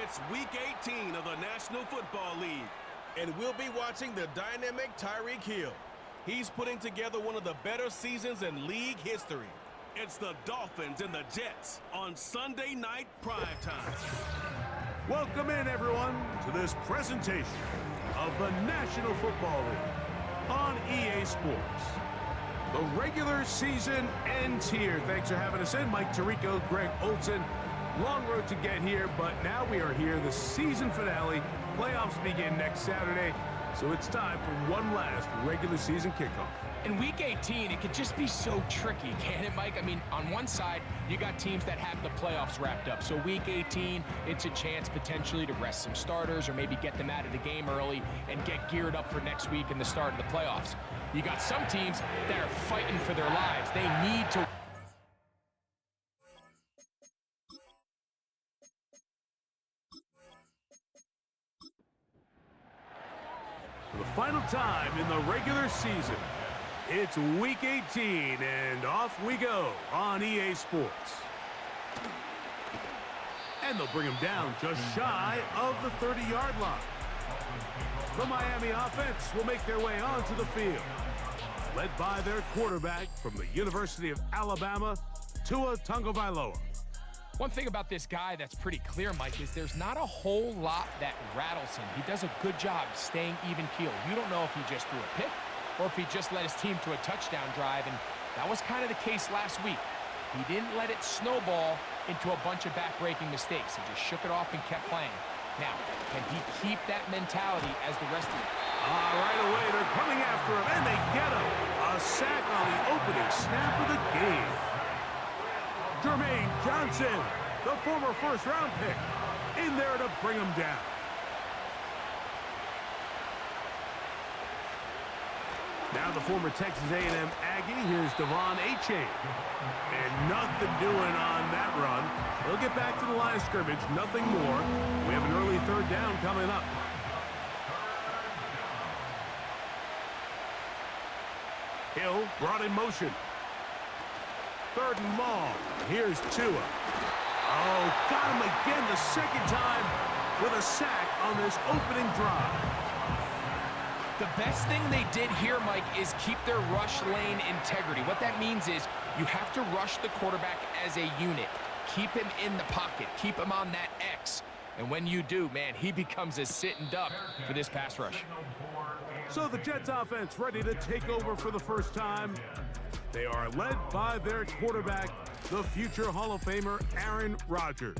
It's Week 18 of the National Football League. And we'll be watching the dynamic Tyreek Hill. He's putting together one of the better seasons in league history. It's the Dolphins and the Jets on Sunday Night Primetime. Welcome in, everyone, to this presentation of the National Football League on EA Sports. The regular season ends here. Thanks for having us in. Mike Tirico, Greg Olson. Long road to get here, but now we are here. The season finale. Playoffs begin next Saturday, so it's time for one last regular season kickoff. In Week 18, it could just be so tricky, can't it, Mike? I mean, on one side, you got teams that have the playoffs wrapped up. So Week 18, it's a chance potentially to rest some starters or maybe get them out of the game early and get geared up for next week and the start of the playoffs. You got some teams that are fighting for their lives. They need to... For the final time in the regular season, it's Week 18, and off we go on EA Sports. And they'll bring him down just shy of the 30-yard line. The Miami offense will make their way onto the field, led by their quarterback from the University of Alabama, Tua Tagovailoa. One thing about this guy that's pretty clear, Mike, is there's not a whole lot that rattles him. He does a good job staying even-keeled. You don't know if he just threw a pick or if he just led his team to a touchdown drive, and that was kind of the case last week. He didn't let it snowball into a bunch of back-breaking mistakes. He just shook it off and kept playing. Now, can he keep that mentality as the rest of it? Right away, they're coming after him, and they get him. A sack on the opening snap of the game. Jermaine Johnson, the former first-round pick, in there to bring him down. Now the former Texas A&M Aggie, here's Devon Achane. And nothing doing on that run. They'll get back to the line of scrimmage, nothing more. We have an early third down coming up. Hill brought in motion. Third and long. Here's Tua. Oh, got him again the second time with a sack on this opening drive. The best thing they did here, Mike, is keep their rush lane integrity. What that means is you have to rush the quarterback as a unit. Keep him in the pocket. Keep him on that X. And when you do, man, he becomes a sitting duck for this pass rush. So the Jets offense ready to take over for the first time. They are led by their quarterback, the future Hall of Famer, Aaron Rodgers.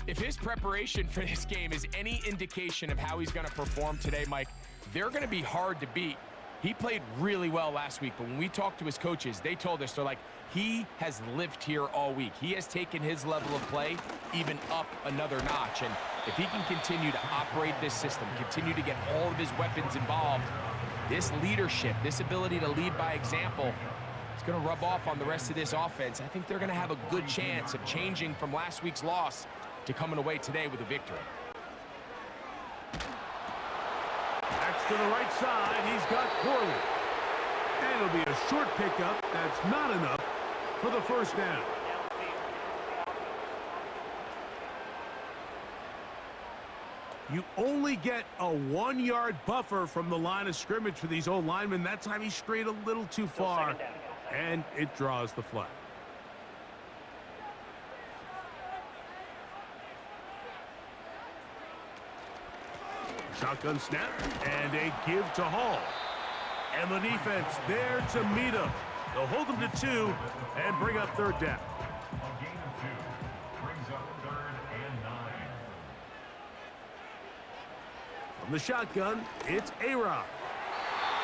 If his preparation for this game is any indication of how he's going to perform today, Mike, they're going to be hard to beat. He played really well last week, but when we talked to his coaches, they told us, they're like, he has lived here all week. He has taken his level of play even up another notch. And if he can continue to operate this system, continue to get all of his weapons involved, this leadership, this ability to lead by example, it's going to rub off on the rest of this offense. I think they're going to have a good chance of changing from last week's loss to coming away today with a victory. That's to the right side. He's got Corley. And it'll be a short pickup. That's not enough for the first down. You only get a 1-yard buffer from the line of scrimmage for these old linemen. That time he strayed a little too far, and it draws the flag. Shotgun snap, and a give to Hall. And the defense there to meet him. They'll hold him to 2 and bring up third down. A gain of 2 brings up 3rd and 9. From the shotgun, it's A-Rod.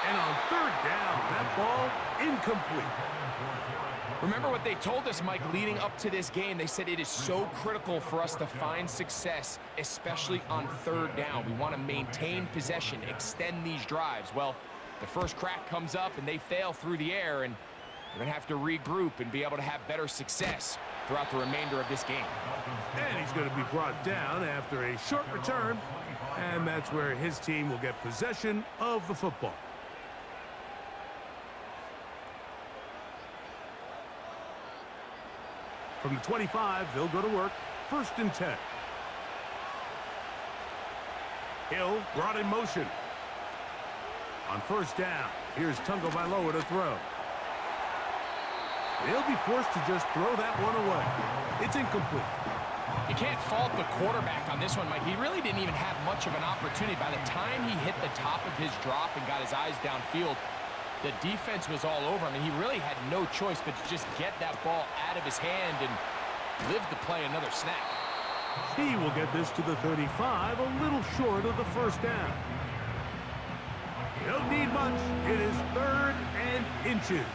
And on third down, that ball incomplete. Remember what they told us, Mike, leading up to this game. They said it is so critical for us to find success, especially on third down. We want to maintain possession, extend these drives. Well, the first crack comes up and they fail through the air, and we're going to have to regroup and be able to have better success throughout the remainder of this game. And he's going to be brought down after a short return, and that's where his team will get possession of the football. From the 25, they'll go to work. 1st and 10. Hill brought in motion. On first down, here's Tagovailoa to throw. He'll be forced to just throw that one away. It's incomplete. You can't fault the quarterback on this one, Mike. He really didn't even have much of an opportunity. By the time he hit the top of his drop and got his eyes downfield, the defense was all over him, and he really had no choice but to just get that ball out of his hand and live to play another snap. He will get this to the 35, a little short of the first down. Don't need much. It is 3rd and inches.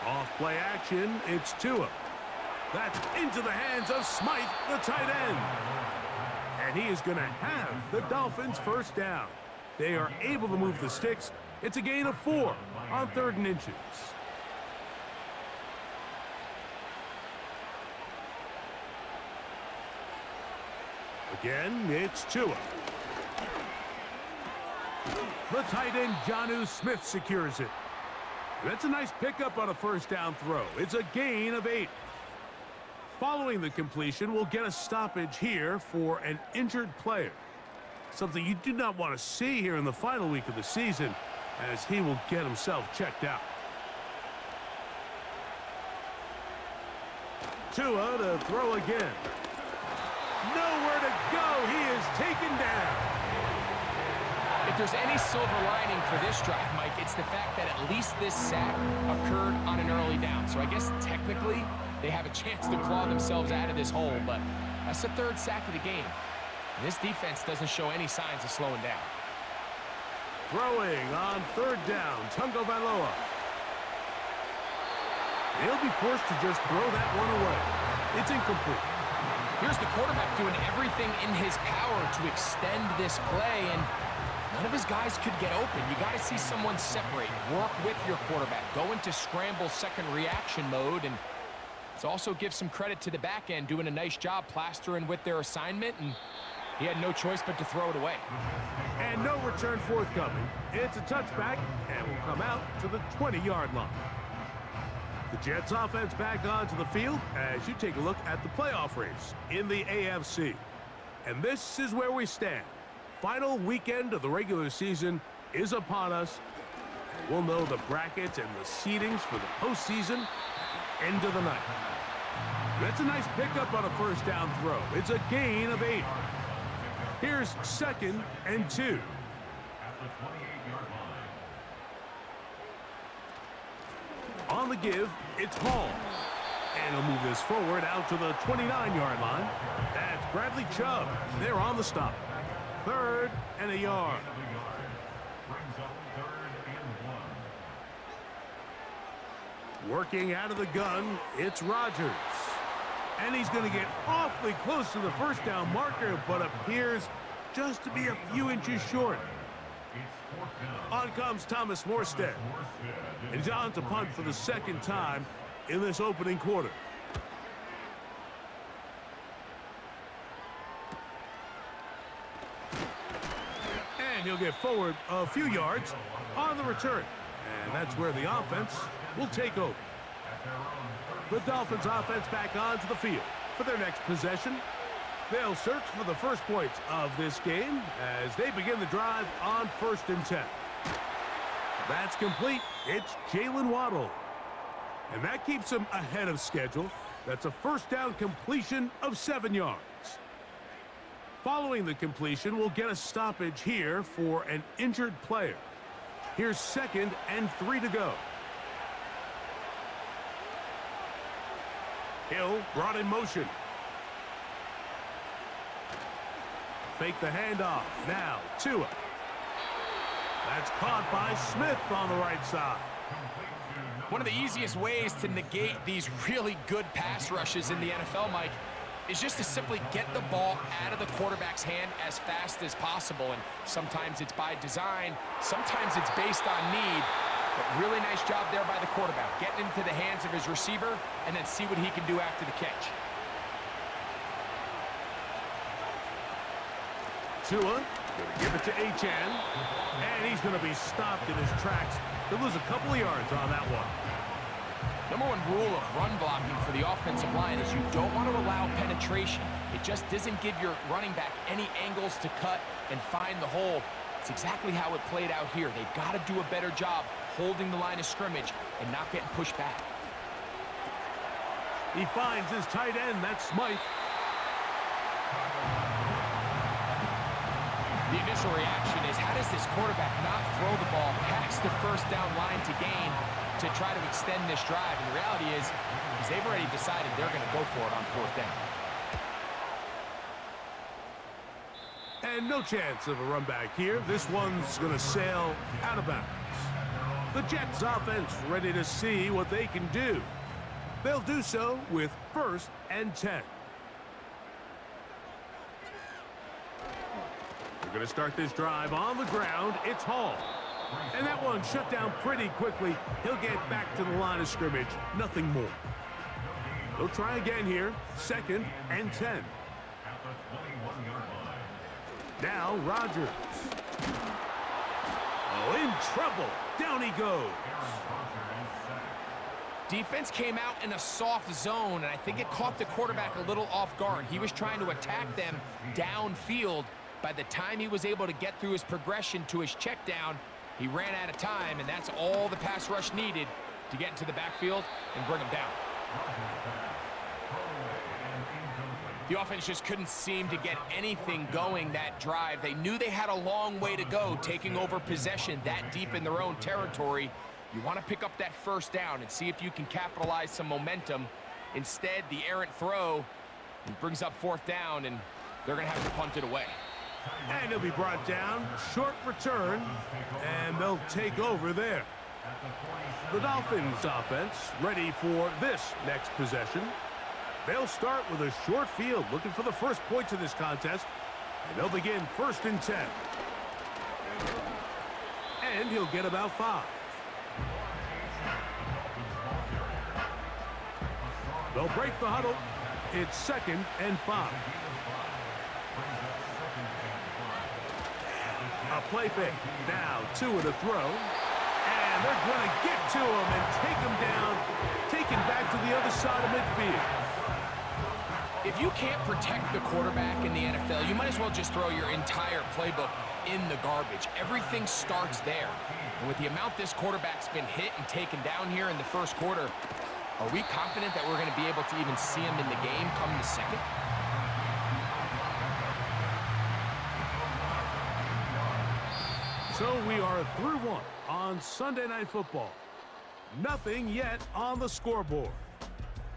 Off play action, it's Tua. That's into the hands of Smythe, the tight end. And he is going to have the Dolphins first down. They are able to move the sticks. It's a gain of 4 on 3rd and inches. Again, it's Tua. The tight end, Jonnu Smith, secures it. That's a nice pickup on a first down throw. It's a gain of 8. Following the completion, we'll get a stoppage here for an injured player. Something you do not want to see here in the final week of the season, as he will get himself checked out. Tua to throw again. Nowhere to go. He is taken down. If there's any silver lining for this drive, Mike, it's the fact that at least this sack occurred on an early down. So I guess technically they have a chance to claw themselves out of this hole, but that's the 3rd sack of the game. And this defense doesn't show any signs of slowing down. Throwing on 3rd down, Tagovailoa. He'll be forced to just throw that one away. It's incomplete. Here's the quarterback doing everything in his power to extend this play, and none of his guys could get open. You got to see someone separate, work with your quarterback, go into scramble second reaction mode, and let's also give some credit to the back end doing a nice job plastering with their assignment, and he had no choice but to throw it away. And no return forthcoming. It's a touchback, and will come out to the 20-yard line. The Jets offense back onto the field as you take a look at the playoff race in the AFC. And this is where we stand. Final weekend of the regular season is upon us. And we'll know the brackets and the seedings for the postseason at the end of the night. That's a nice pickup on a first down throw. It's a gain of 8. Here's 2nd and 2. At the 28-yard line. On the give, it's Hall. And he'll move this forward out to the 29-yard line. That's Bradley Chubb. They're on the stop. 3rd and a yard. Brings up 3rd and 1. Working out of the gun, it's Rodgers. And he's going to get awfully close to the first down marker, but appears just to be a few inches short. It's 4th down. On comes Thomas Morstead. And he's on to punt for the 2nd time in this opening quarter. And he'll get forward a few yards on the return. And that's where the offense will take over. The Dolphins offense back onto the field for their next possession. They'll search for the first points of this game as they begin the drive on 1st and 10. That's complete. It's Jalen Waddle. And that keeps him ahead of schedule. That's a first down completion of 7 yards. Following the completion, we'll get a stoppage here for an injured player. Here's 2nd and 3 to go. Hill brought in motion. Fake the handoff. Now, Tua. That's caught by Smith on the right side. One of the easiest ways to negate these really good pass rushes in the NFL, Mike, is just to simply get the ball out of the quarterback's hand as fast as possible. And sometimes it's by design, sometimes it's based on need. But really nice job there by the quarterback, getting into the hands of his receiver and then see what he can do after the catch. Tua going to give it to Achane, and he's going to be stopped in his tracks. He'll lose a couple of yards on that one. Number one rule of run blocking for the offensive line is you don't want to allow penetration. It just doesn't give your running back any angles to cut and find the hole. It's exactly how it played out here. They've got to do a better job holding the line of scrimmage and not getting pushed back. He finds his tight end. That's Smythe. The initial reaction is, how does this quarterback not throw the ball past the first down line to gain to try to extend this drive? And the reality is they've already decided they're going to go for it on fourth down. And no chance of a run back here. This one's going to sail out of bounds. The Jets offense ready to see what they can do. They'll do so with 1st and 10. They're going to start this drive on the ground. It's Hall. And that one shut down pretty quickly. He'll get back to the line of scrimmage. Nothing more. They'll try again here. 2nd and 10. Now Rodgers. Oh, in trouble. Down he goes. Defense came out in a soft zone, and I think it caught the quarterback a little off guard. He was trying to attack them downfield. By the time he was able to get through his progression to his check down, he ran out of time, and that's all the pass rush needed to get into the backfield and bring him down. The offense just couldn't seem to get anything going that drive. They knew they had a long way to go, taking over possession that deep in their own territory. You want to pick up that first down and see if you can capitalize some momentum. Instead, the errant throw brings up fourth down, and they're going to have to punt it away. And he'll be brought down. Short return, and they'll take over there. The Dolphins offense ready for this next possession. They'll start with a short field, looking for the first points of this contest. And they'll begin 1st and 10. And he'll get about 5. They'll break the huddle. It's 2nd and 5. A play fake. Now 2 and a throw. And they're going to get to him and take him down. Taken back to the other side of midfield. If you can't protect the quarterback in the NFL, you might as well just throw your entire playbook in the garbage. Everything starts there. And with the amount this quarterback's been hit and taken down here in the first quarter, are we confident that we're going to be able to even see him in the game come the second? So we are through 1 on Sunday Night Football. Nothing yet on the scoreboard.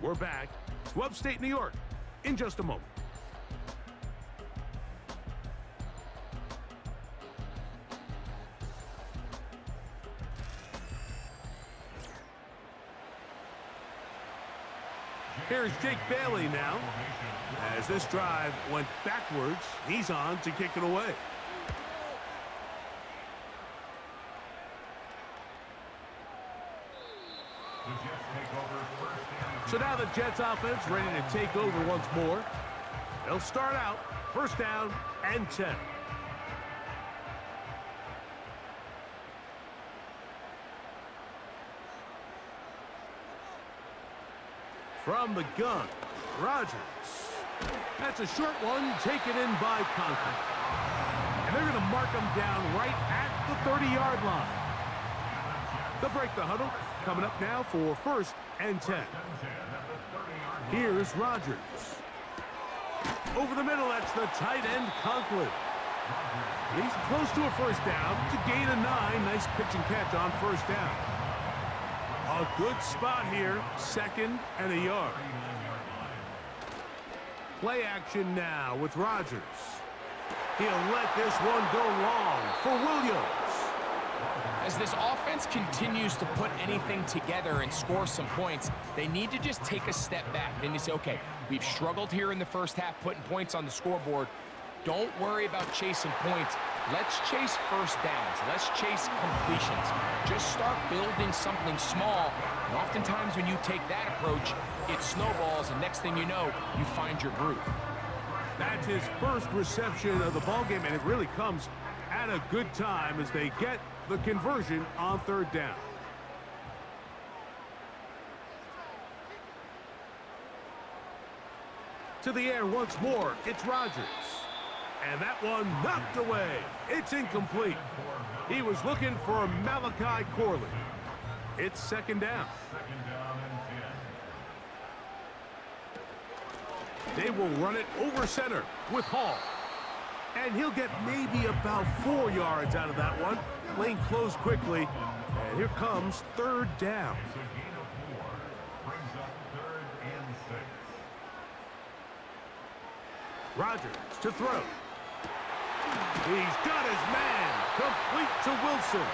We're back to upstate New York in just a moment. Here's Jake Bailey now. As this drive went backwards, he's on to kick it away. So now the Jets offense ready to take over once more. They'll start out 1st down and 10. From the gun, Rodgers. That's a short one taken in by Conklin. And they're going to mark him down right at the 30-yard line. They'll break the huddle. Coming up now for 1st and 10. Here's Rodgers. Over the middle, that's the tight end, Conklin. He's close to a 1st down to gain a 9. Nice pitch and catch on 1st down. A good spot here, 2nd and a yard. Play action now with Rodgers. He'll let this one go long for Williams. As this offense continues to put anything together and score some points, they need to just take a step back. Then you say, okay, we've struggled here in the first half putting points on the scoreboard. Don't worry about chasing points. Let's chase first downs. Let's chase completions. Just start building something small. And oftentimes when you take that approach, it snowballs, and next thing you know, you find your groove. That's his first reception of the ballgame, and it really comes at a good time as they get the conversion on 3rd down. To the air once more, it's Rodgers. And that one knocked away. It's incomplete. He was looking for Malachi Corley. It's second down. Second down and 10. They will run it over center with Hall. And he'll get maybe about 4 yards out of that one. Lane closed quickly. And here comes third down. It's a gain of 4. Brings up 3rd and 6. Rodgers to throw. He's got his man. Complete to Wilson.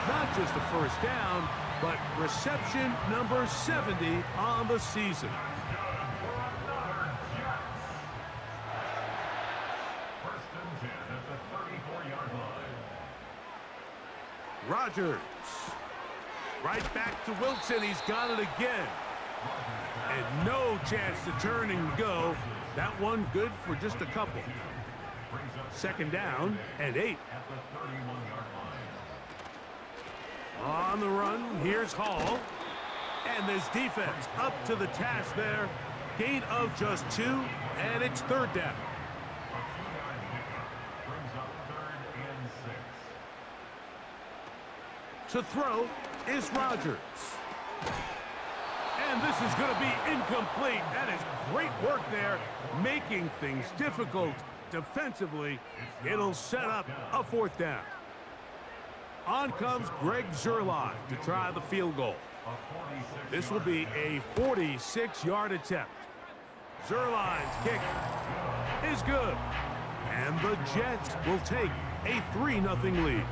Not just a first down, but reception number 70 on the season. First and 10 at the 34-yard line. Rodgers. Right back to Wilson. He's got it again. And no chance to turn and go. That one good for just a couple. Second down and 8. At the 31-yard line. On the run, here's Hall. And this defense up to the task there. Gain of just 2, and it's third down. A 2-yard pickup. Brings up 3rd and 6. To throw is Rodgers. And this is going to be incomplete. That is great work there, making things difficult defensively. It'll set up a fourth down. On comes Greg Zuerlein to try the field goal. This will be a 46-yard attempt. Zuerlein's kick is good. And the Jets will take a 3-0 lead.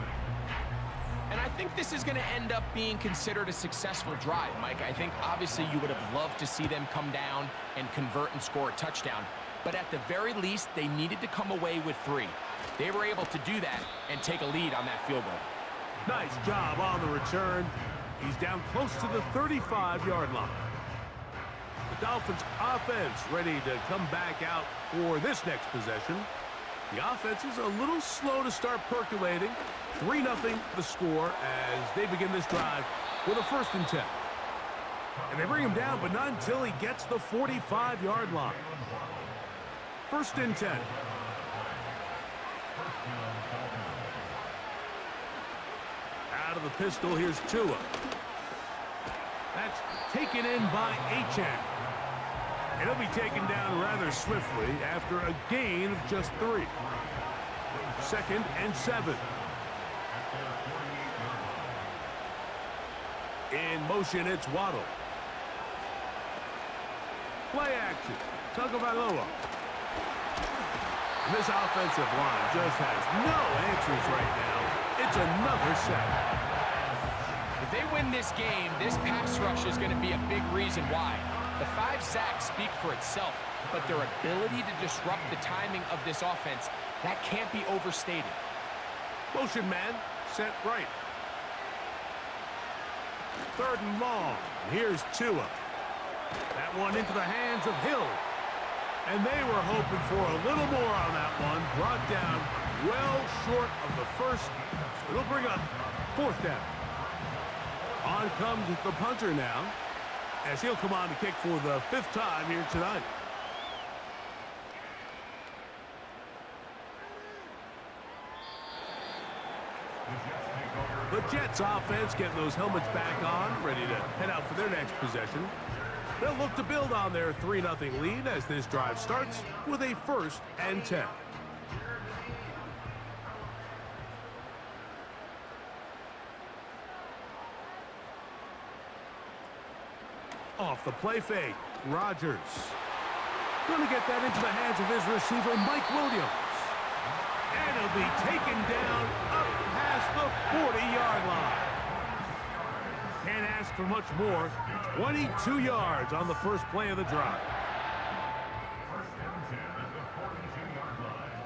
And I think this is going to end up being considered a successful drive, Mike. I think obviously you would have loved to see them come down and convert and score a touchdown. But at the very least, they needed to come away with 3. They were able to do that and take a lead on that field goal. Nice job on the return. He's down close to the 35-yard line. The Dolphins offense ready to come back out for this next possession. The offense is a little slow to start percolating. 3-0 the score as they begin this drive with a 1st and 10. And they bring him down, but not until he gets the 45-yard line. 1st and 10. Out of the pistol, here's Tua. That's taken in by Achane. And he'll be taken down rather swiftly after a gain of just 3. 2nd and 7. In motion, it's Waddle. Play action. Tagovailoa. This offensive line just has no answers right now. It's another sack. If they win this game, this pass rush is going to be a big reason why. The 5 sacks speak for itself, but their ability to disrupt the timing of this offense, that can't be overstated. Motion man, set right. 3rd and long. Here's Tua. That one into the hands of Hill. And they were hoping for a little more on that one. Brought down well short of the first. It'll bring up 4th down. On comes the punter now, as he'll come on to kick for the 5th time here tonight. The Jets offense getting those helmets back on, ready to head out for their next possession. They'll look to build on their 3-0 lead as this drive starts with a 1st and 10. Off the play fake, Rodgers. Going to get that into the hands of his receiver, Mike Williams. And he'll be taken down up past the 40-yard line. Can't ask for much more. 22 yards on the first play of the drive. 1st and 10 at the 42-yard line.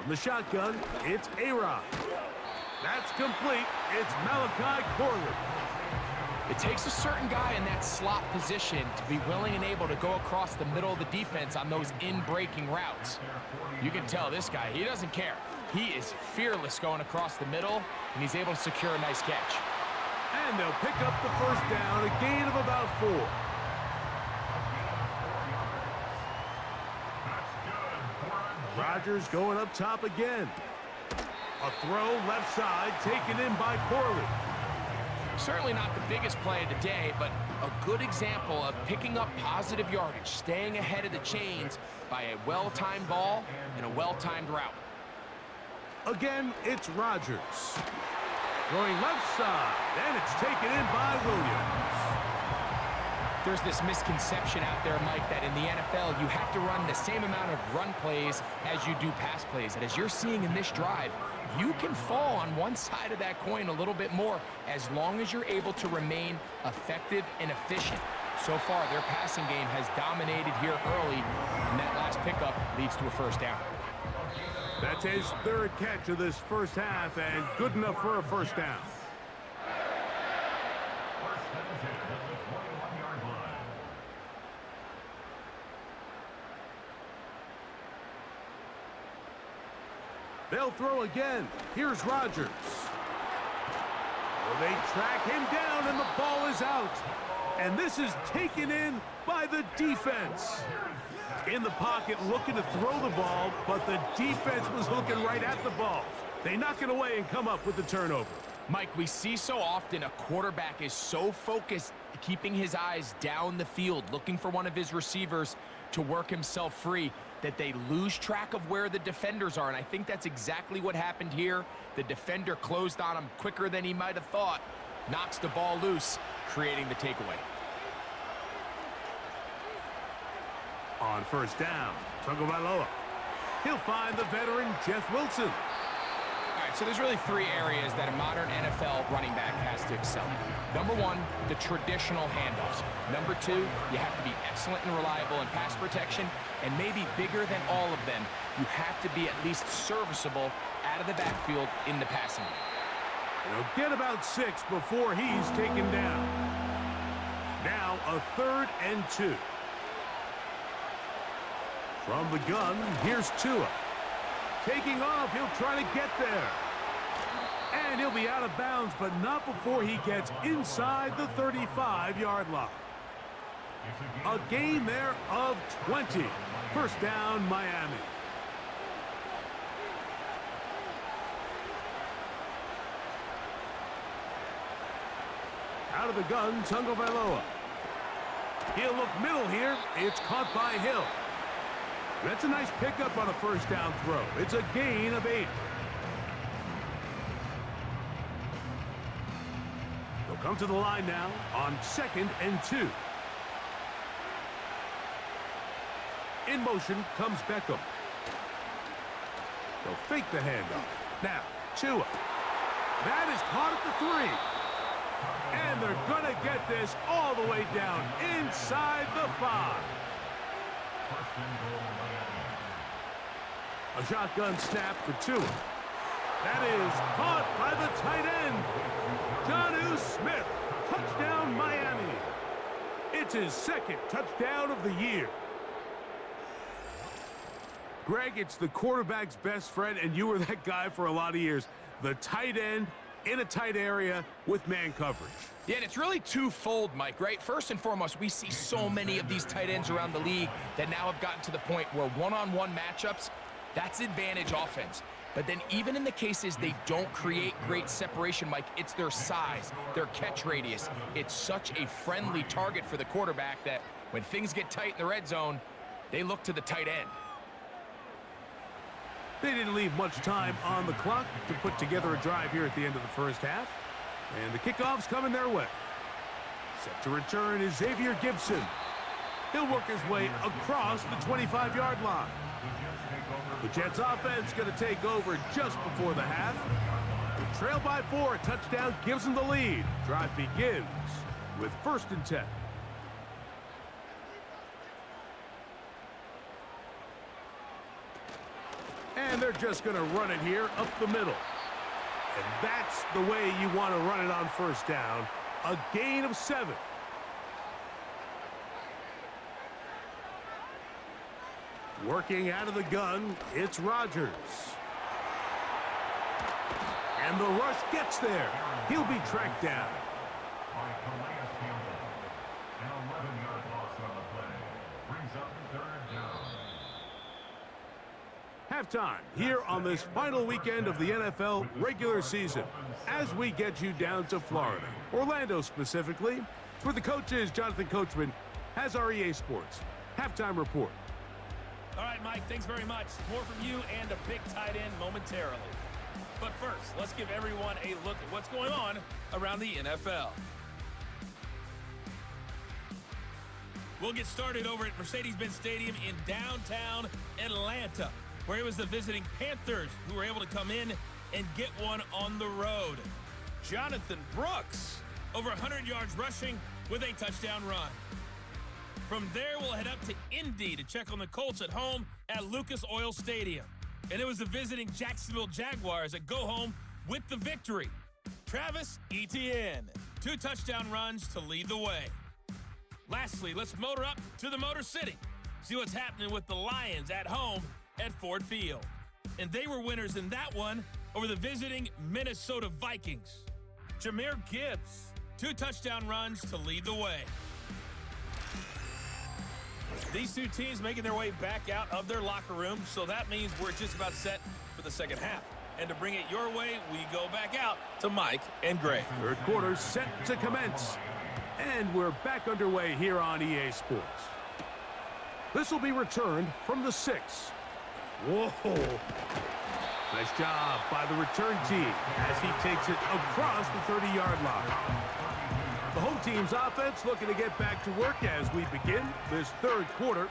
From the shotgun, it's A-Rod. That's complete. It's Malachi Corley. It takes a certain guy in that slot position to be willing and able to go across the middle of the defense on those in-breaking routes. You can tell this guy, he doesn't care. He is fearless going across the middle, and he's able to secure a nice catch. And And they'll pick up the first down, a gain of about 4. Rodgers going up top again. A throw left side taken in by Corley. Certainly not the biggest play of the day, but a good example of picking up positive yardage, staying ahead of the chains by a well-timed ball and a well-timed route. Again, it's Rodgers. Throwing left side, and it's taken in by Williams. There's this misconception out there, Mike, that in the NFL, you have to run the same amount of run plays as you do pass plays. And as you're seeing in this drive, you can fall on one side of that coin a little bit more as long as you're able to remain effective and efficient. So far, their passing game has dominated here early, and that last pickup leads to a first down. That's his third catch of this first half, and good enough for a first down. They'll throw again. Here's Rodgers. Well, they track him down, and the ball is out. And this is taken in by the defense. In the pocket, looking to throw the ball, but the defense was looking right at the ball. They knock it away and come up with the turnover. Mike, we see so often a quarterback is so focused, keeping his eyes down the field, looking for one of his receivers to work himself free, that they lose track of where the defenders are. And I think that's exactly what happened here. The defender closed on him quicker than he might have thought, knocks the ball loose, creating the takeaway. On first down, Tagovailoa. He'll find the veteran Jeff Wilson. All right, so there's really 3 areas that a modern NFL running back has to excel in. Number 1, the traditional handoffs. Number 2, you have to be excellent and reliable in pass protection, and maybe bigger than all of them, you have to be at least serviceable out of the backfield in the passing game. He'll get about 6 before he's taken down. Now a 3rd and 2. From the gun, here's Tua. Taking off, he'll try to get there. And he'll be out of bounds, but not before he gets inside the 35-yard line. A gain there of 20. First down, Miami. Out of the gun, Tagovailoa. He'll look middle here. It's caught by Hill. That's a nice pickup on a first down throw. It's a gain of 8. They'll come to the line now on 2nd and 2. In motion comes Beckham. They'll fake the handoff. Now, Tua. That is caught at the 3. And they're going to get this all the way down inside the 5. A shotgun snap for Tua. That is caught by the tight end. Jonnu Smith. Touchdown, Miami. It's his 2nd touchdown of the year. Greg, it's the quarterback's best friend, and you were that guy for a lot of years. The tight end in a tight area with man coverage. Yeah, and it's really twofold, Mike, right? First and foremost, we see so many of these tight ends around the league that now have gotten to the point where one-on-one matchups, that's advantage offense. But then even in the cases they don't create great separation, Mike, it's their size, their catch radius. It's such a friendly target for the quarterback that when things get tight in the red zone, they look to the tight end. They didn't leave much time on the clock to put together a drive here at the end of the first half. And the kickoff's coming their way. Set to return is Xavier Gibson. He'll work his way across the 25-yard line. The Jets offense going to take over just before the half. They trail by 4. A touchdown gives them the lead. Drive begins with 1st and 10. And they're just going to run it here up the middle. And that's the way you want to run it on first down. A gain of 7. Working out of the gun, it's Rodgers. And the rush gets there. He'll be tracked down. halftime here on this final weekend of the NFL regular season as we get you down to Florida, Orlando specifically, where the coach is Jonathan Coachman has our EA Sports halftime report. All right, Mike, thanks very much. More from you and a big tight end momentarily. But first, let's give everyone a look at what's going on around the NFL. We'll get started over at Mercedes-Benz Stadium in downtown Atlanta, where it was the visiting Panthers who were able to come in and get one on the road. Jonathan Brooks, over 100 yards rushing with a touchdown run. From there, we'll head up to Indy to check on the Colts at home at Lucas Oil Stadium. And it was the visiting Jacksonville Jaguars that go home with the victory. Travis Etienne, 2 touchdown runs to lead the way. Lastly, let's motor up to the Motor City. See what's happening with the Lions at home at Ford Field. And they were winners in that one over the visiting Minnesota Vikings. Jahmyr Gibbs, 2 touchdown runs to lead the way. These two teams making their way back out of their locker room, so that means we're just about set for the second half. And to bring it your way, we go back out to Mike and Greg. Third quarter set to commence. And we're back underway here on EA Sports. This will be returned from the 6. Whoa. Nice job by the return team as he takes it across the 30-yard line. The home team's offense looking to get back to work as we begin this third quarter.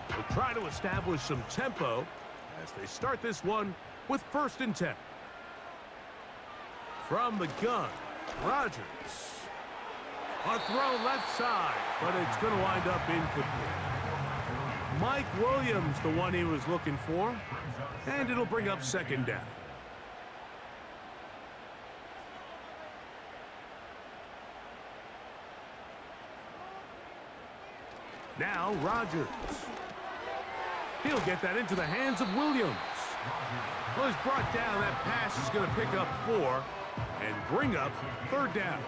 They'll try to establish some tempo as they start this one with 1st and 10. From the gun, Rodgers. A throw left side, but it's going to wind up incomplete. Mike Williams, the one he was looking for, and it'll bring up 2nd down. Now Rodgers. He'll get that into the hands of Williams. Well, he's brought down. That pass is going to pick up 4 and bring up 3rd down.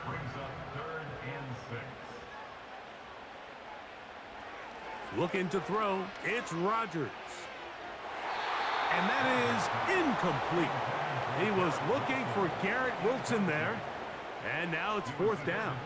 Brings up 3rd and 6. Looking to throw, it's Rodgers. And that is incomplete. He was looking for Garrett Wilson there, and now it's 4th down.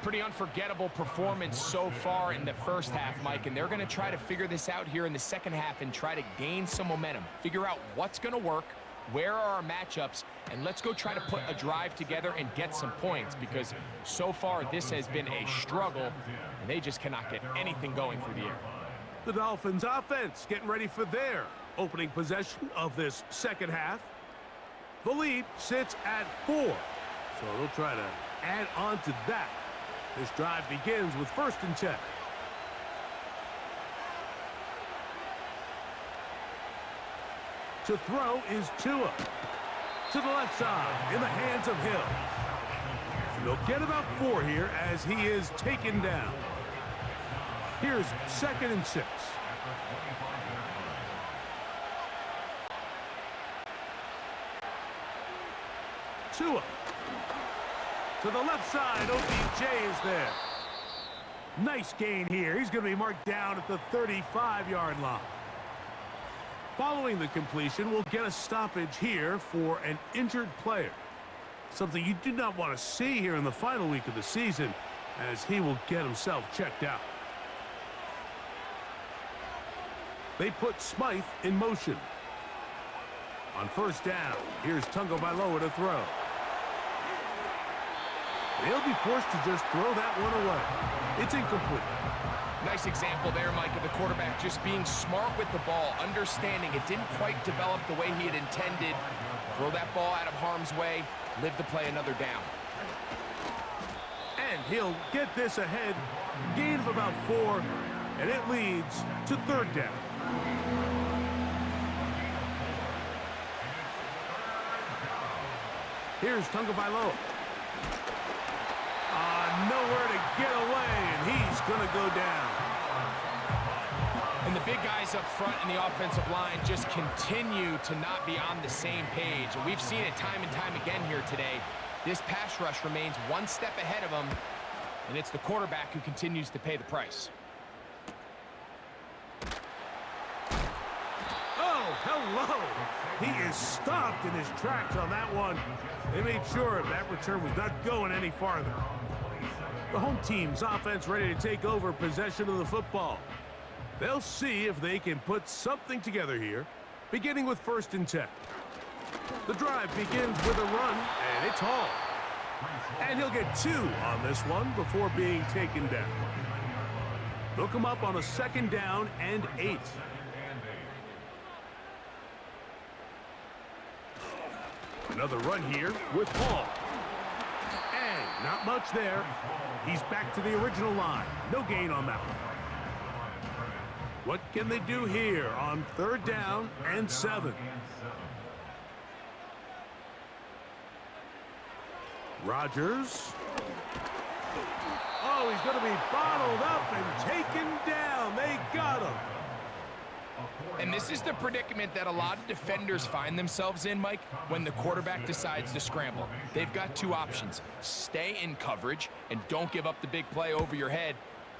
Pretty unforgettable performance so far in the first half, Mike, and they're going to try to figure this out here in the second half and try to gain some momentum, figure out what's going to work, where are our matchups, and let's go try to put a drive together and get some points, because so far this has been a struggle, and they just cannot get anything going through the air. The Dolphins offense getting ready for their opening possession of this second half. The lead sits at 4, so they'll try to add on to that. This drive begins with 1st and 10. To throw is Tua. To the left side, in the hands of Hill. And they'll get about 4 here as he is taken down. Here's 2nd and 6. Tua. To the left side, OBJ is there. Nice gain here. He's going to be marked down at the 35-yard line. Following the completion, we'll get a stoppage here for an injured player. Something you do not want to see here in the final week of the season, as he will get himself checked out. They put Smythe in motion. On 1st down, here's Tungo Vailoa to throw. They'll be forced to just throw that one away. It's incomplete. Nice example there, Mike, of the quarterback just being smart with the ball, understanding it didn't quite develop the way he had intended. Throw that ball out of harm's way, live to play another down. And he'll get this ahead, gain of about 4, and it leads to 3rd down. Here's Tungo Vailoa. Nowhere to get away, and he's going to go down. And the big guys up front in the offensive line just continue to not be on the same page. And we've seen it time and time again here today. This pass rush remains one step ahead of them, and it's the quarterback who continues to pay the price. hello. He is stopped in his tracks on that one. They made sure that return was not going any farther. The home team's offense ready to take over possession of the football. They'll see if they can put something together here, beginning with 1st and 10. The drive begins with a run, and it's Hall. And he'll get 2 on this one before being taken down. They'll come up on a 2nd down and 8. Another run here with Hall. And not much there. He's back to the original line. No gain on that one. What can they do here on 3rd down and 7? Rodgers. Oh, he's going to be bottled up and taken down. They got him. And this is the predicament that a lot of defenders find themselves in, Mike, when the quarterback decides to scramble. They've got 2 options. Stay in coverage and don't give up the big play over your head,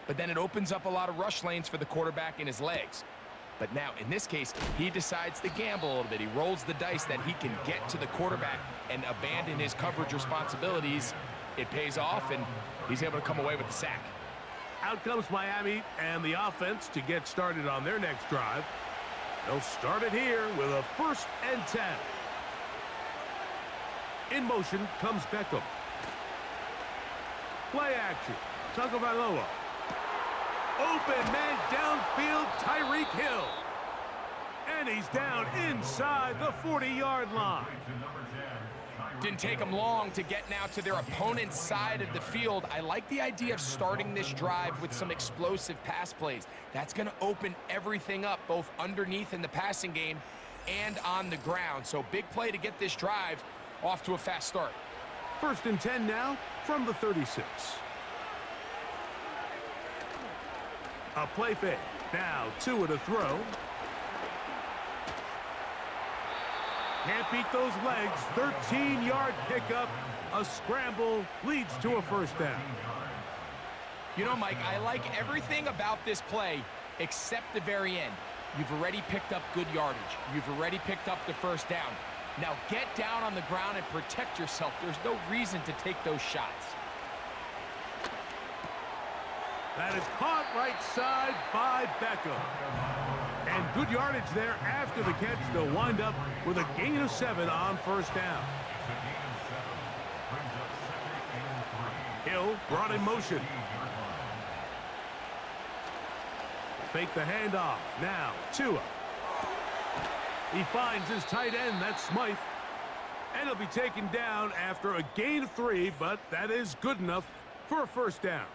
but then it opens up a lot of rush lanes for the quarterback and his legs. But now, in this case, he decides to gamble a little bit. He rolls the dice that he can get to the quarterback and abandon his coverage responsibilities. It pays off, and he's able to come away with the sack. Out comes Miami and the offense to get started on their next drive. They'll start it here with a 1st and 10. In motion comes Beckham. Play action. Tagovailoa. Open man downfield, Tyreek Hill. And he's down inside the 40-yard line. Didn't take them long to get now to their opponent's side of the field. I like the idea of starting this drive with some explosive pass plays. That's going to open everything up, both underneath in the passing game and on the ground. So big play to get this drive off to a fast start. 1st and 10 now from the 36. A play fake. Now 2 to throw. Can't beat those legs. 13-yard pickup. A scramble leads to a 1st down. You know, Mike, I like everything about this play except the very end. You've already picked up good yardage. You've already picked up the 1st down. Now get down on the ground and protect yourself. There's no reason to take those shots. That is caught right side by Beckham. And good yardage there after the catch to wind up with a gain of 7 on 1st down. Hill brought in motion. Fake the handoff. Now Tua. He finds his tight end. That's Smythe. And he'll be taken down after a gain of 3, but that is good enough for a 1st down.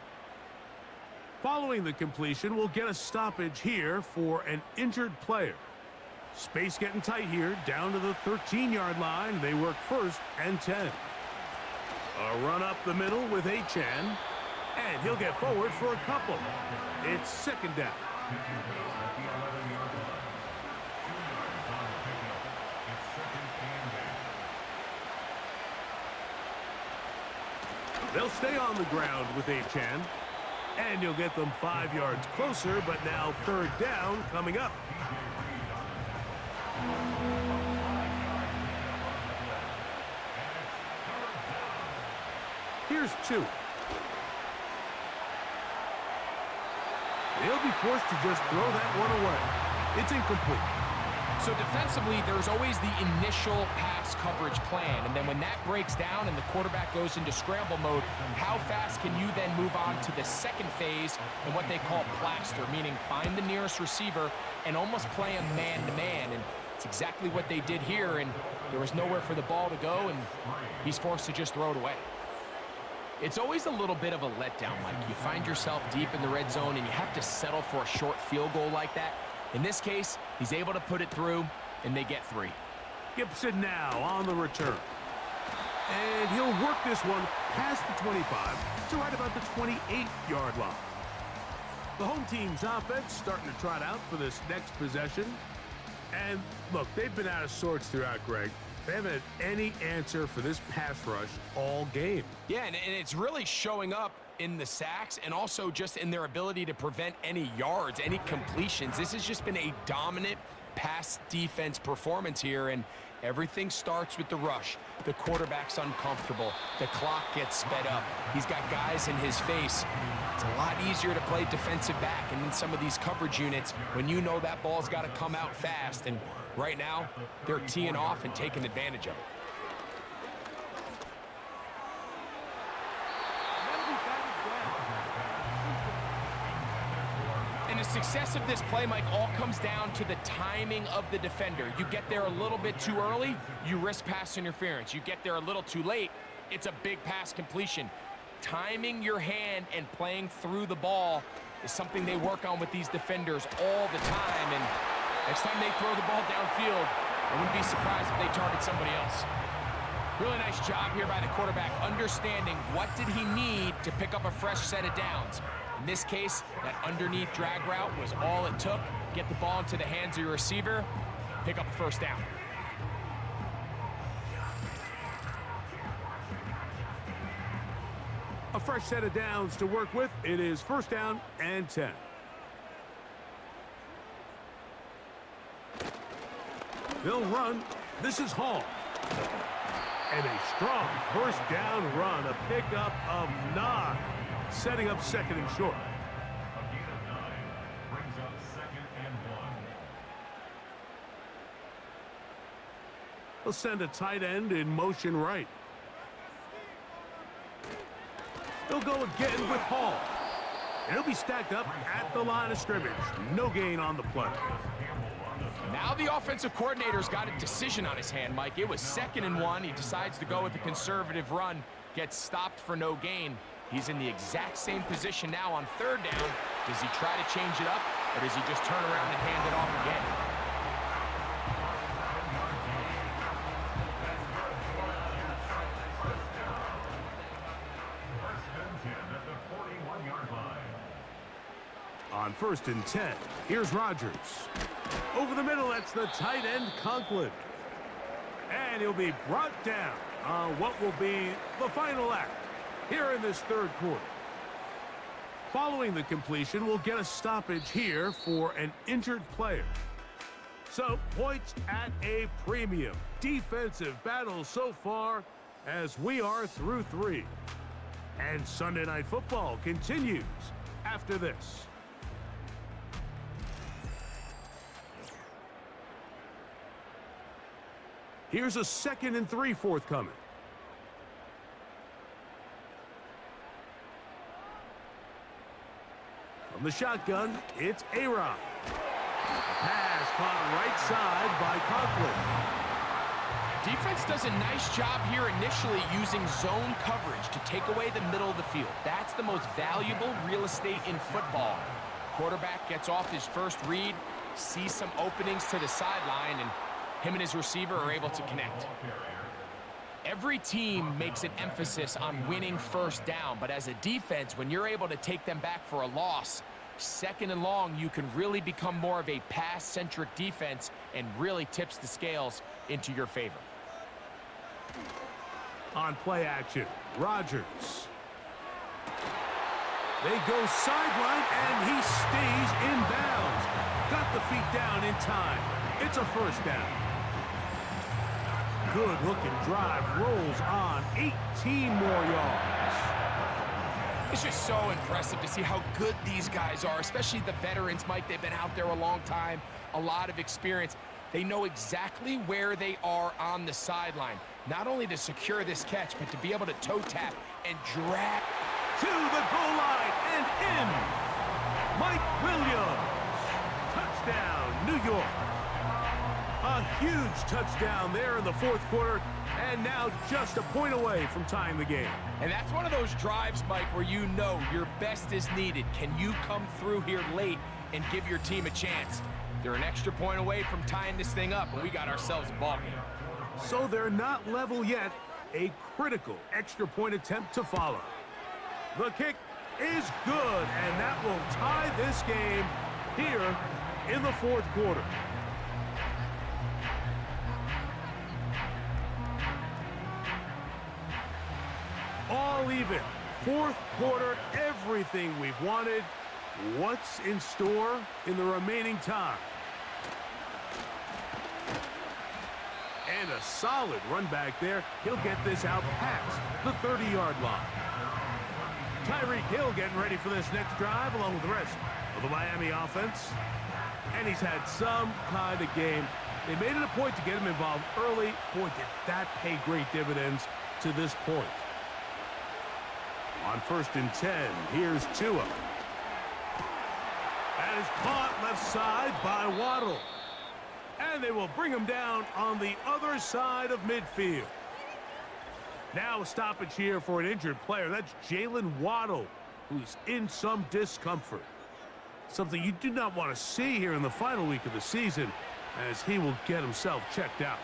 Following the completion, we'll get a stoppage here for an injured player. Space getting tight here, down to the 13-yard line. They work 1st and 10. A run up the middle with Achan, and he'll get forward for a couple. It's 2nd down. They'll stay on the ground with Achan. And you'll get them 5 yards closer, but now 3rd down coming up. Here's 2. They'll be forced to just throw that one away. It's incomplete. So defensively, there's always the initial pass coverage plan, and then when that breaks down and the quarterback goes into scramble mode, how fast can you then move on to the 2nd phase and what they call plaster, meaning find the nearest receiver and almost play him man-to-man, and it's exactly what they did here, and there was nowhere for the ball to go, and he's forced to just throw it away. It's always a little bit of a letdown, Mike. You find yourself deep in the red zone, and you have to settle for a short field goal like that. In this case, he's able to put it through, and they get 3. Gibson now on the return. And he'll work this one past the 25 to right about the 28-yard line. The home team's offense starting to trot out for this next possession. And look, they've been out of sorts throughout, Greg. They haven't had any answer for this pass rush all game. Yeah, and it's really showing up in the sacks and also just in their ability to prevent any yards, any completions. This has just been a dominant pass defense performance here, and everything starts with the rush. The quarterback's uncomfortable. The clock gets sped up. He's got guys in his face. It's a lot easier to play defensive back and in some of these coverage units when you know that ball's got to come out fast. And right now, they're teeing off and taking advantage of it. And the success of this play, Mike, all comes down to the timing of the defender. You get there a little bit too early, you risk pass interference. You get there a little too late, it's a big pass completion. Timing your hand and playing through the ball is something they work on with these defenders all the time. And next time they throw the ball downfield, I wouldn't be surprised if they target somebody else. Really nice job here by the quarterback, understanding what did he need to pick up a fresh set of downs. In this case, that underneath drag route was all it took. Get the ball into the hands of your receiver, pick up a first down. A fresh set of downs to work with. It is 1st down and 10. They'll run. This is Hall. And a strong 1st down run, a pickup of 9. Setting up 2nd and short. A gain of 9 brings up 2nd and 1. They'll send a tight end in motion right. They'll go again with Hall. And he'll be stacked up at the line of scrimmage. No gain on the play. Now the offensive coordinator's got a decision on his hand, Mike. It was 2nd and 1. He decides to go with a conservative run. Gets stopped for no gain. He's in the exact same position now on 3rd down. Does he try to change it up, or does he just turn around and hand it off again? First and 10 at the 41-yard line. On 1st and 10, here's Rodgers. Over the middle, that's the tight end, Conklin. And he'll be brought down on what will be the final act here in this 3rd quarter. Following the completion, we'll get a stoppage here for an injured player. So, points at a premium. Defensive battle so far as we are through 3. And Sunday Night Football continues after this. Here's a 2nd and 3 forthcoming. From the shotgun, it's A-Rod. Pass caught right side by Conklin. Defense does a nice job here initially using zone coverage to take away the middle of the field. That's the most valuable real estate in football. Quarterback gets off his first read, sees some openings to the sideline, and him and his receiver are able to connect. Every team makes an emphasis on winning 1st down, but as a defense, when you're able to take them back for a loss, 2nd and long, you can really become more of a pass-centric defense and really tips the scales into your favor. On play action, Rodgers. They go sideline, and he stays in bounds. Got the feet down in time. It's a 1st down. Good-looking drive, rolls on 18 more yards. It's just so impressive to see how good these guys are, especially the veterans, Mike. They've been out there a long time, a lot of experience. They know exactly where they are on the sideline, not only to secure this catch, but to be able to toe tap and drag to the goal line and in. Mike Williams. Touchdown, New York. A huge touchdown there in the 4th quarter, and now just a point away from tying the game. And that's one of those drives, Mike, where you know your best is needed. Can you come through here late and give your team a chance? They're an extra point away from tying this thing up, and we got ourselves a ball game. So they're not level yet. A critical extra point attempt to follow. The kick is good, and that will tie this game here in the 4th quarter. All even. 4th quarter, everything we've wanted. What's in store in the remaining time? And a solid run back there. He'll get this out past the 30-yard line. Tyreek Hill getting ready for this next drive along with the rest of the Miami offense. And he's had some kind of game. They made it a point to get him involved early. Boy, did that pay great dividends to this point. On 1st and 10, here's Tua. That is caught left side by Waddle. And they will bring him down on the other side of midfield. Now a stoppage here for an injured player. That's Jalen Waddle, who's in some discomfort. Something you do not want to see here in the final week of the season, as he will get himself checked out.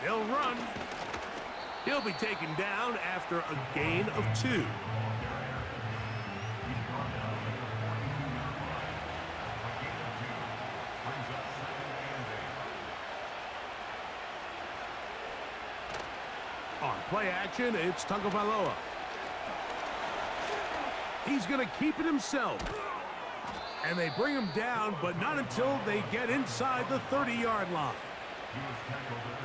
He'll run. He'll be taken down after a gain of 2. On play action, it's Tagovailoa. He's going to keep it himself. And they bring him down, but not until they get inside the 30-yard line.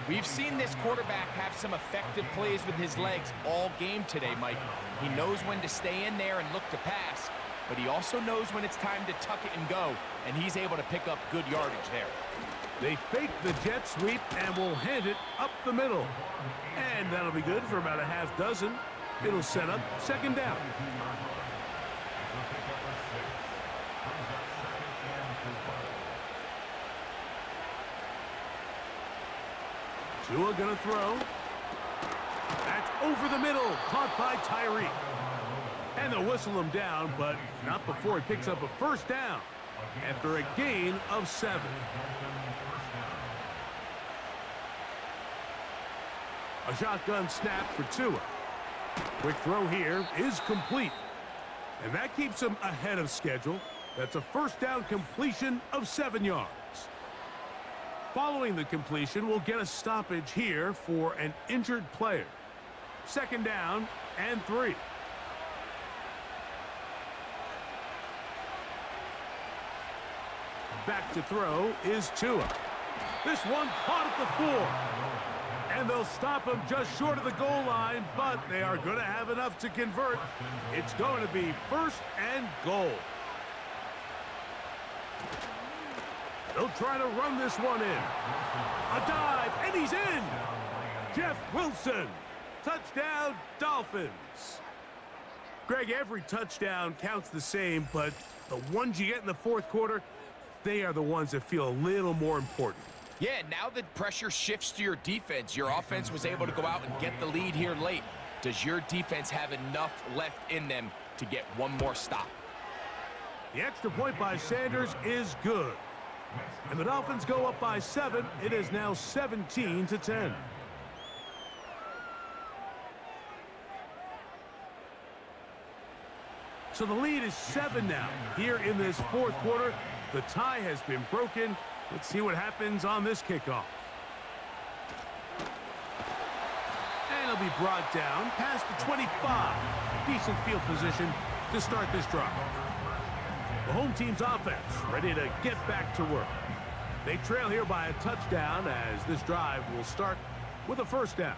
We've seen this quarterback have some effective plays with his legs all game today, Mike. He knows when to stay in there and look to pass, but he also knows when it's time to tuck it and go, and he's able to pick up good yardage there. They fake the jet sweep and will hand it up the middle. And that'll be good for about a half dozen. It'll set up 2nd down. Tua gonna throw. That's over the middle, caught by Tyreek. And they'll whistle him down, but not before he picks up a 1st down after a gain of 7. A shotgun snap for Tua. Quick throw here is complete. And that keeps him ahead of schedule. That's a 1st down completion of 7 yards. Following the completion, we'll get a stoppage here for an injured player. 2nd down and 3. Back to throw is Tua. This one caught at the 4. And they'll stop him just short of the goal line, but they are going to have enough to convert. It's going to be 1st and goal. They'll try to run this one in. A dive, and he's in! Jeff Wilson. Touchdown, Dolphins. Greg, every touchdown counts the same, but the ones you get in the 4th quarter, they are the ones that feel a little more important. Yeah, now the pressure shifts to your defense. Your offense was able to go out and get the lead here late. Does your defense have enough left in them to get one more stop? The extra point by Sanders is good. And the Dolphins go up by 7. It is now 17-10. So the lead is 7 now. Here in this 4th quarter, the tie has been broken. Let's see what happens on this kickoff. And it'll be brought down past the 25. Decent field position to start this drive. The home team's offense ready to get back to work. They trail here by a touchdown as this drive will start with a 1st down.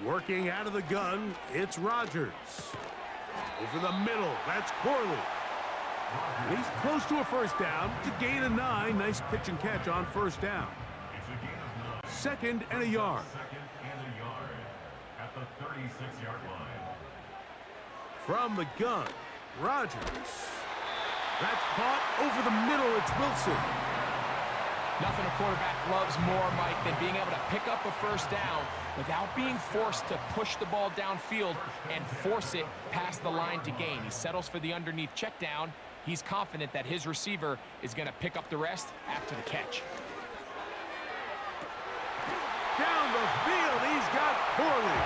Working out of the gun, it's Rodgers. Over the middle, that's Corley. And he's close to a 1st down to gain a 9. Nice pitch and catch on 1st down. 2nd and a yard. 2nd and a yard at the 36-yard line. From the gun, Rodgers. That's caught over the middle. It's Wilson. Nothing a quarterback loves more, Mike, than being able to pick up a 1st down without being forced to push the ball downfield and force it past the line to gain. He settles for the underneath check down. He's confident that his receiver is going to pick up the rest after the catch. Down the field, he's got Corley.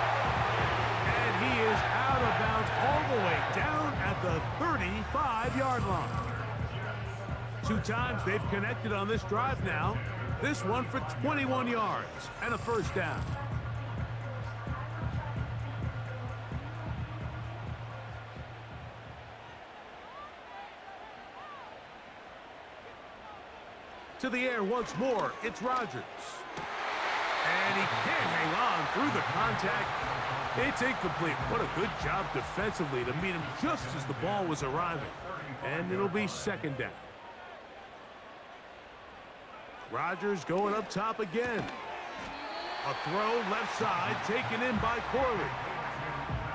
And he is out of bounds all the way down at the 35-yard line. 2 times they've connected on this drive now. This one for 21 yards and a 1st down. to the air once more. It's Rodgers. And he can't hang on through the contact. It's incomplete. What a good job defensively to meet him just as the ball was arriving. And it'll be second down. Rodgers going up top again. A throw left side taken in by Corley.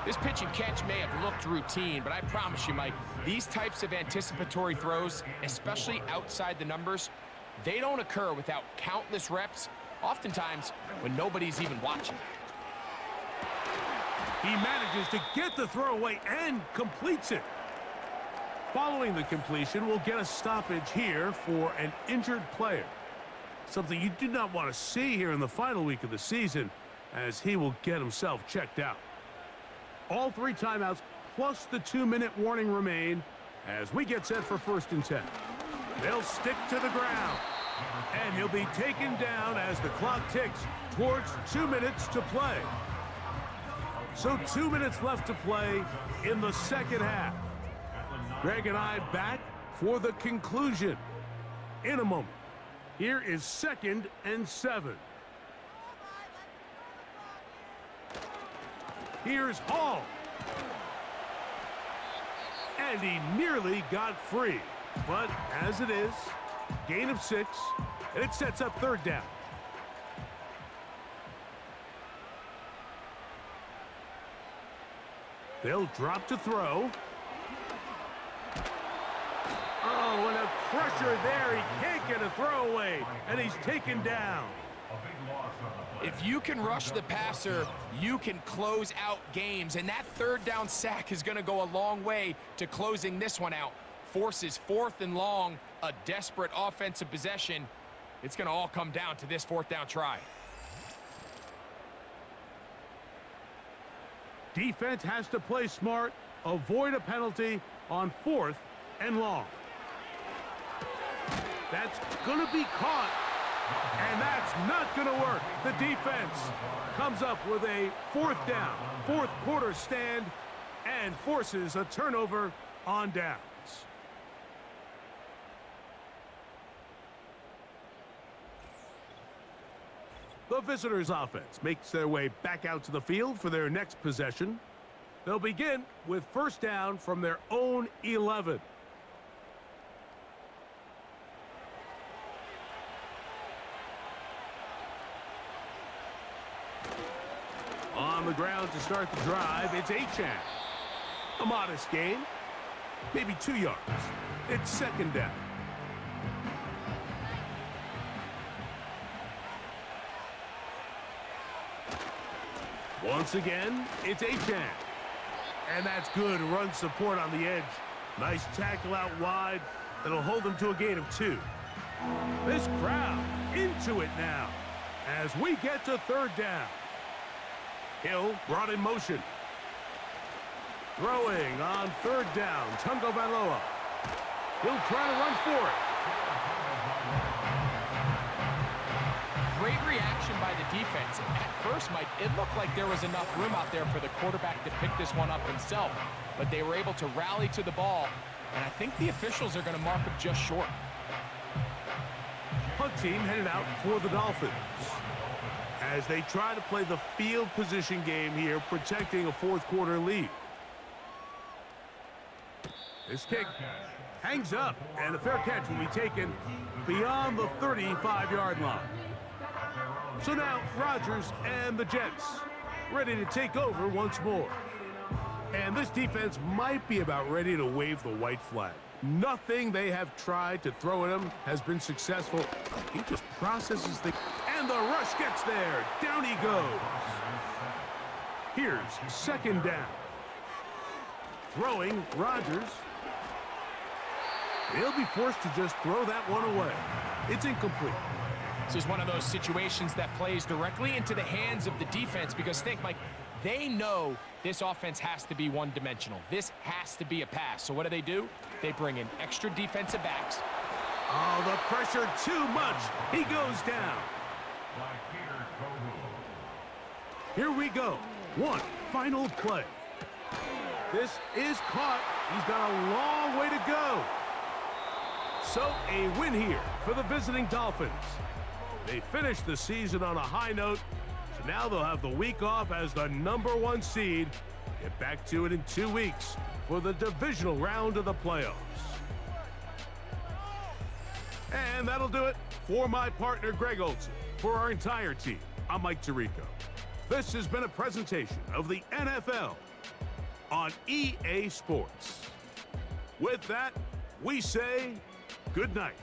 This pitch and catch may have looked routine, but I promise you, Mike, these types of anticipatory throws, especially outside the numbers, they don't occur without countless reps, oftentimes when nobody's even watching. He manages to get the throw away and completes it. Following the completion, we'll get a stoppage here for an injured player. Something you do not want to see here in the final week of the season, as he will get himself checked out. All 3 timeouts plus the 2-minute warning remain as we get set for 1st and 10. They'll stick to the ground, and he'll be taken down as the clock ticks towards 2 minutes to play. So 2 minutes left to play in the second half. Greg and I back for the conclusion in a moment. Here is 2nd and 7. Here's Hall. And he nearly got free. But as it is, gain of 6, and it sets up 3rd down. They'll drop to throw. Oh, and a pressure there. He can't get a throwaway, and he's taken down. If you can rush the passer, you can close out games, and that 3rd down sack is going to go a long way to closing this one out. Forces 4th and long, a desperate offensive possession. It's going to all come down to this 4th down try. Defense has to play smart, avoid a penalty on 4th and long. That's going to be caught, and that's not going to work. The defense comes up with a 4th down, 4th quarter stand, and forces a turnover on downs. The visitors' offense makes their way back out to the field for their next possession. They'll begin with 1st down from their own 11. On the ground to start the drive, it's Achane. A modest gain, maybe 2 yards. It's 2nd down. Once again, it's Achane. And that's good run support on the edge. Nice tackle out wide that'll hold them to a gain of 2. This crowd into it now as we get to 3rd down. Hill brought in motion. Throwing on 3rd down, Tungo Valoa. He'll try to run for it. Great reaction by the defense. At first, Mike, it looked like there was enough room out there for the quarterback to pick this one up himself, but they were able to rally to the ball, and I think the officials are going to mark him just short. Punt team headed out for the Dolphins as they try to play the field position game here, protecting a 4th quarter lead. This kick hangs up, and a fair catch will be taken beyond the 35-yard line. So now Rodgers and the Jets ready to take over once more. And this defense might be about ready to wave the white flag. Nothing they have tried to throw at him has been successful. He just processes the... And the rush gets there. Down he goes. Here's 2nd down. Throwing Rodgers. He'll be forced to just throw that one away. It's incomplete. This is one of those situations that plays directly into the hands of the defense because think, Mike, they know this offense has to be one-dimensional. This has to be a pass. So what do? They bring in extra defensive backs. Oh, the pressure too much. He goes down. Here we go. One final play. This is caught. He's got a long way to go. So, a win here for the visiting Dolphins. They finished the season on a high note, so now they'll have the week off as the #1 seed. Get back to it in 2 weeks for the divisional round of the playoffs. And that'll do it for my partner, Greg Olson. For our entire team, I'm Mike Tirico. This has been a presentation of the NFL on EA Sports. With that, we say good night.